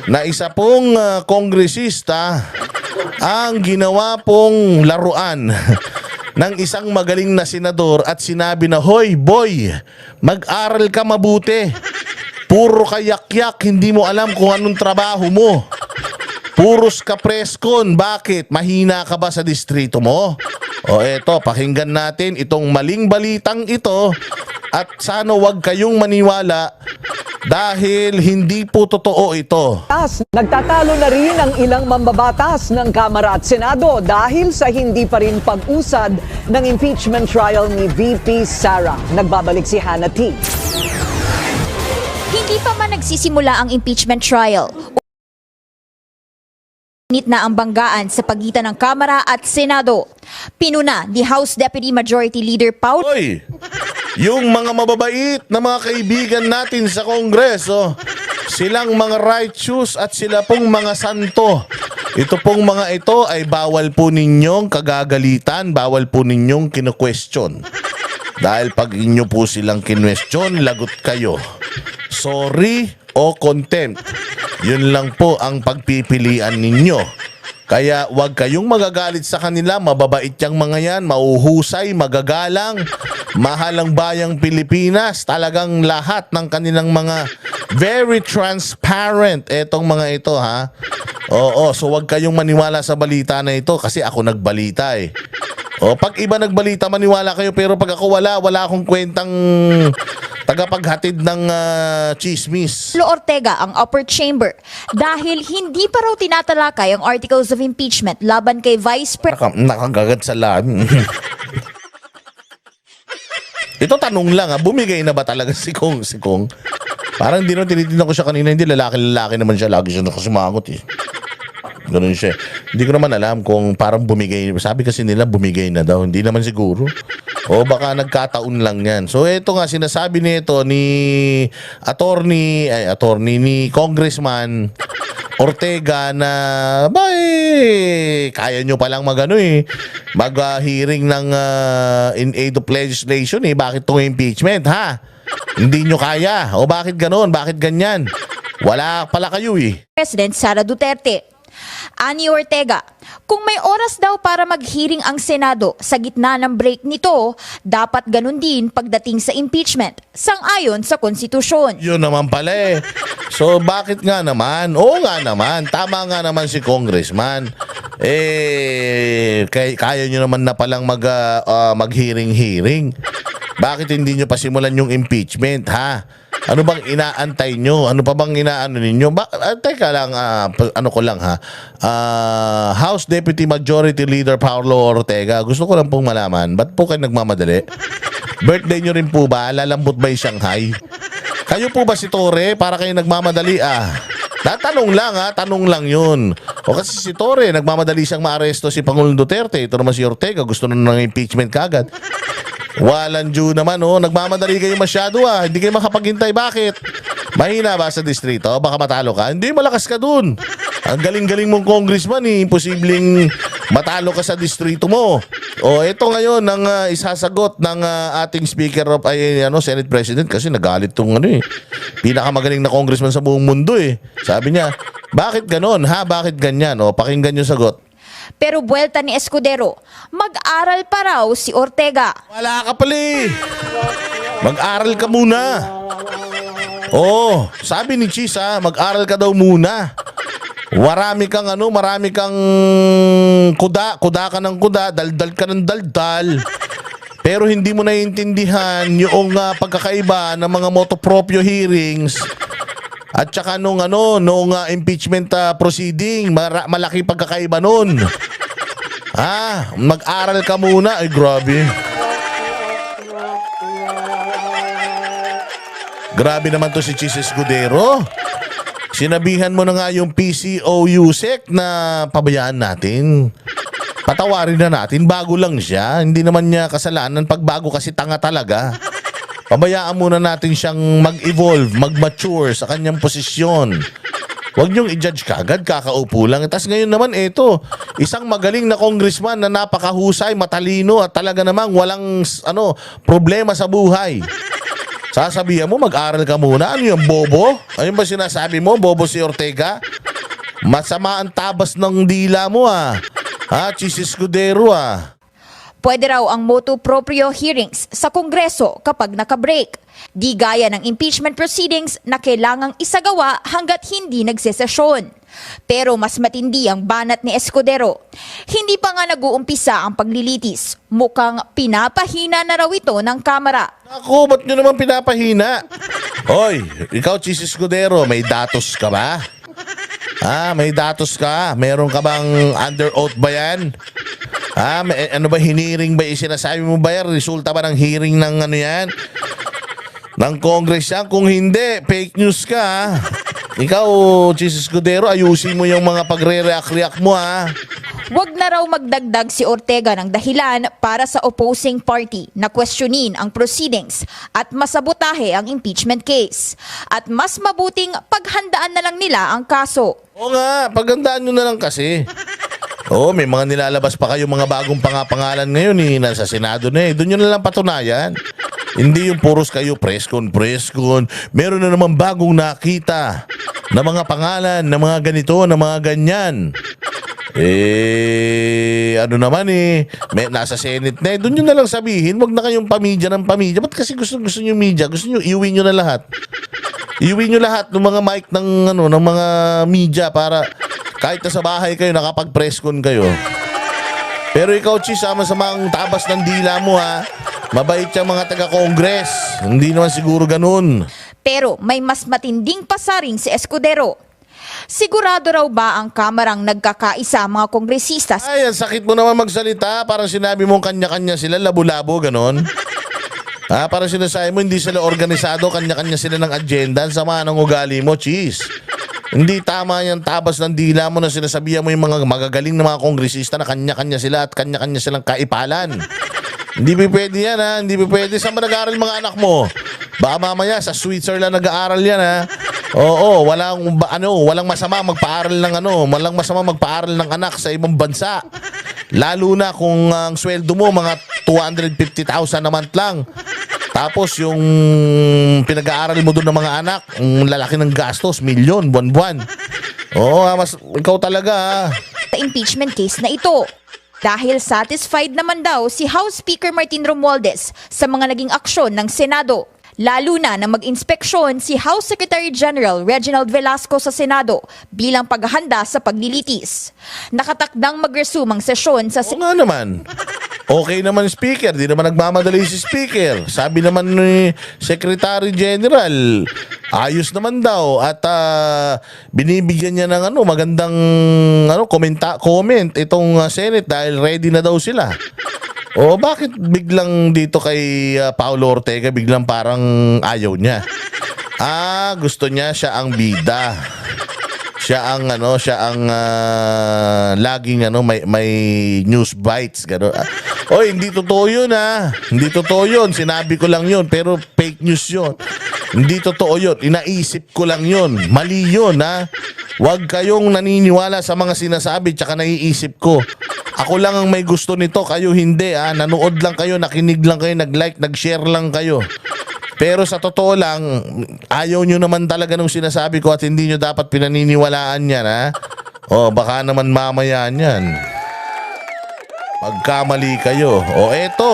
na isa pong kongresista ang ginawa pong laruan ng isang magaling na senador at sinabi na, "Hoy boy, mag-aral ka mabuti. Puro ka yak-yak, hindi mo alam kung anong trabaho mo. Puros ka preskon, bakit? Mahina ka ba sa distrito mo?" O eto, pakinggan natin itong maling balitang ito at sana wag kayong maniwala dahil hindi po totoo ito. Nagtatalo na rin ang ilang mambabatas ng Kamara at Senado dahil sa hindi pa rin pag-usad ng impeachment trial ni VP Sara. Nagbabalik si Hannah T. Hindi pa man nagsisimula ang impeachment trial. Init na ang banggaan sa pagitan ng Kamara at Senado. Pinuna ni House Deputy Majority Leader Paul. Hoy, yung mga mababait na mga kaibigan natin sa Kongreso, silang mga righteous at sila pong mga santo. Ito pong mga ito ay bawal po ninyong kagagalitan, bawal po ninyong kinu-question. Dahil pag inyo po silang kinwestiyon, lagot kayo. Sorry o contempt. Yun lang po ang pagpipilian ninyo. Kaya wag kayong magagalit sa kanila, mababait yang mga yan, mauhusay, magagalang, mahal ang bayang Pilipinas, talagang lahat ng kanilang mga very transparent etong mga ito ha. Oo, so wag kayong maniwala sa balita na ito kasi ako nagbalita eh. O pag iba nagbalita maniwala kayo pero pag ako wala akong kwentang tagapaghatid ng chismis. Lo Ortega ang upper chamber dahil hindi pa raw tinatalakay ang articles of impeachment laban kay Vice President. Nakagagat sa lahat. Ito tanong lang bumigay na ba talaga si Kong? Parang hindi naman tinitignan ko siya kanina, hindi lalaki naman siya, lagi siya nakasumangot eh. Ganun siya. Hindi ko naman alam kung parang bumigay. Sabi kasi nila bumigay na daw. Hindi naman siguro. O baka nagkataon lang yan. So ito nga sinasabi nito ni attorney ni Congressman Ortega na kaya nyo palang mag-hearing ng in aid of legislation Bakit itong impeachment ha? Hindi nyo kaya. O bakit ganon? Bakit ganyan? Wala pala kayo President Sara Duterte. Ani Ortega, kung may oras daw para mag-hearing ang Senado sa gitna ng break nito, dapat ganun din pagdating sa impeachment, sang-ayon sa konstitusyon. Yun naman pala So bakit nga naman? Oo nga naman, tama nga naman si Congressman. Kaya nyo naman na palang mag-hearing. Bakit hindi nyo pa simulan yung impeachment ha? Ano bang inaantay nyo? Ano pa bang inaano ninyo? Teka lang, ano ko lang ha. House Deputy Majority Leader Paulo Ortega, gusto ko lang pong malaman, ba't po kayo nagmamadali? Birthday nyo rin po ba? Lalambot ba yung Shanghai? Kayo po ba si Torre? Para kayo nagmamadali Tanong lang tanong lang yun. O kasi si Torre, nagmamadali siyang maaresto si Pangulong Duterte. Ito naman si Ortega, gusto na ng impeachment kagad. Walang due naman nagmamadali kayo masyado hindi kayo makapaghintay. Bakit? Mahina ba sa distrito? Baka matalo ka? Hindi, malakas ka dun. Ang galing-galing mong congressman imposibleng matalo ka sa distrito mo. O ito ngayon ang isasagot ng ating speaker of Senate President kasi nagalit tong pinakamagaling na congressman sa buong mundo Sabi niya, bakit ganon ha? Bakit ganyan? O pakinggan yung sagot. Pero buwelta ni Escudero, mag-aral pa raw si Ortega. Wala ka pala Mag-aral ka muna. Sabi ni Cheese mag-aral ka daw muna. Marami kang kuda ka ng kuda, daldal ka ng daldal. Pero hindi mo naiintindihan yung pagkakaiba ng mga motopropyo hearings at saka nung impeachment proceeding. Malaki pagkakaiba nun. Mag-aral ka muna. Ay, grabe. Grabe naman to si Chis Escudero. Sinabihan mo na nga yung PCO-USEC na pabayaan natin. Patawarin na natin. Bago lang siya. Hindi naman niya kasalanan. Pag bago kasi tanga talaga. Pabayaan muna natin siyang mag-evolve, mag-mature sa kanyang posisyon. Huwag niyong i-judge kagad, kakaupo lang. Tapos ngayon naman, isang magaling na congressman na napakahusay, matalino at talaga namang walang problema sa buhay. Sasabihan mo, mag-aral ka muna. Ano yung bobo? Ayun ba sinasabi mo, bobo si Ortega? Masama ang tabas ng dila mo Chis Escudero Pwede raw ang motu proprio hearings sa Kongreso kapag nakabreak. Di gaya ng impeachment proceedings na kailangang isagawa hanggat hindi nagsesesyon. Pero mas matindi ang banat ni Escudero. Hindi pa nga nag-uumpisa ang paglilitis. Mukhang pinapahina na raw ito ng Kamara. Ako, ba't nyo naman pinapahina? Hoy, ikaw Chis Escudero, may datos ka ba? May datos ka? Meron ka bang under oath ba yan? Ano ba, hiniring ba? Sinasabi mo ba yan? Resulta ba ng hearing ng ano yan? Ng Congress yan? Kung hindi, fake news ka Ikaw, Chis Escudero, ayusin mo yung mga pagre-react-react mo Wag na raw magdagdag si Ortega ng dahilan para sa opposing party na questionin ang proceedings at masabotahe ang impeachment case. At mas mabuting paghandaan na lang nila ang kaso. Oo nga, pagandaan nyo na lang kasi. Oo, may mga nilalabas pa kayo mga bagong pangalan ngayon nasa Senado na Doon nyo na lang patunayan. Hindi yung puros kayo press con. Meron na naman bagong nakita na mga pangalan, na mga ganito, na mga ganyan. Ano naman nasa Senate na Doon nyo na lang sabihin, wag na kayong pamidya ng pamidya. Ba't kasi gusto nyo media? Gusto nyo, iuwi nyo na lahat. Iuwi nyo lahat ng mga mic ng mga media para kahit na sa bahay kayo, nakapag-press con kayo. Pero ikaw, Chis, masama ang tabas ng dila mo Mabait yung mga taga-Congress. Hindi naman siguro ganun. Pero may mas matinding pasaring si Escudero. Sigurado raw ba ang Kamarang nagkakaisa mga kongresista? Ay, ang sakit mo naman magsalita. Parang sinabi mo kanya-kanya sila, labo-labo, ganon. Parang sinasabi mo, hindi sila organisado, kanya-kanya sila ng agenda. Ang sama ng ugali mo, Chis. Hindi tama yung tabas ng dila mo na sinasabihan mo yung mga magagaling na mga kongresista na kanya-kanya sila at kanya-kanya silang kaipalan. Hindi pa pwede yan Hindi pa pwede. Saan ba nag-aaral mga anak mo? Baka mamaya sa Switzerland nag-aaral yan Oo, walang masama magpaaral ng walang masama magpaaral ng anak sa ibang bansa. Lalo na kung ang sweldo mo mga 250,000 a month lang. Tapos yung pinag-aaral mo doon ng mga anak, ang lalaki ng gastos, milyon, buwan-buwan. Oo, ikaw talaga Sa impeachment case na ito. Dahil satisfied naman daw si House Speaker Martin Romualdez sa mga naging aksyon ng Senado. Lalo na mag-inspeksyon si House Secretary General Reginald Velasco sa Senado bilang paghahanda sa paglilitis. Nakatakdang mag-resume ang sesyon sa Oo nga naman. Okay naman Speaker, di naman nagmamadali si Speaker. Sabi naman ni Secretary General, ayos naman daw at binibigyan niya ng magandang comment itong Senate dahil ready na daw sila. O bakit biglang dito kay Paulo Ortega biglang parang ayaw niya? Gusto niya siya ang bida. Siya ang laging may news bites gano. Hindi totoo 'yun Hindi totoo 'yun. Sinabi ko lang 'yun pero fake news 'yun. Hindi totoo 'yun. Inaisip ko lang 'yun. Mali 'yun Huwag kayong naniniwala sa mga sinasabi tsaka naiisip ko. Ako lang ang may gusto nito, kayo hindi Nanood lang kayo, nakinig lang kayo, nag-like, nag-share lang kayo. Pero sa totoo lang, ayaw nyo naman talaga nung sinasabi ko at hindi nyo dapat pinaniniwalaan yan baka naman mamaya yan. Pagkamali kayo. Eto.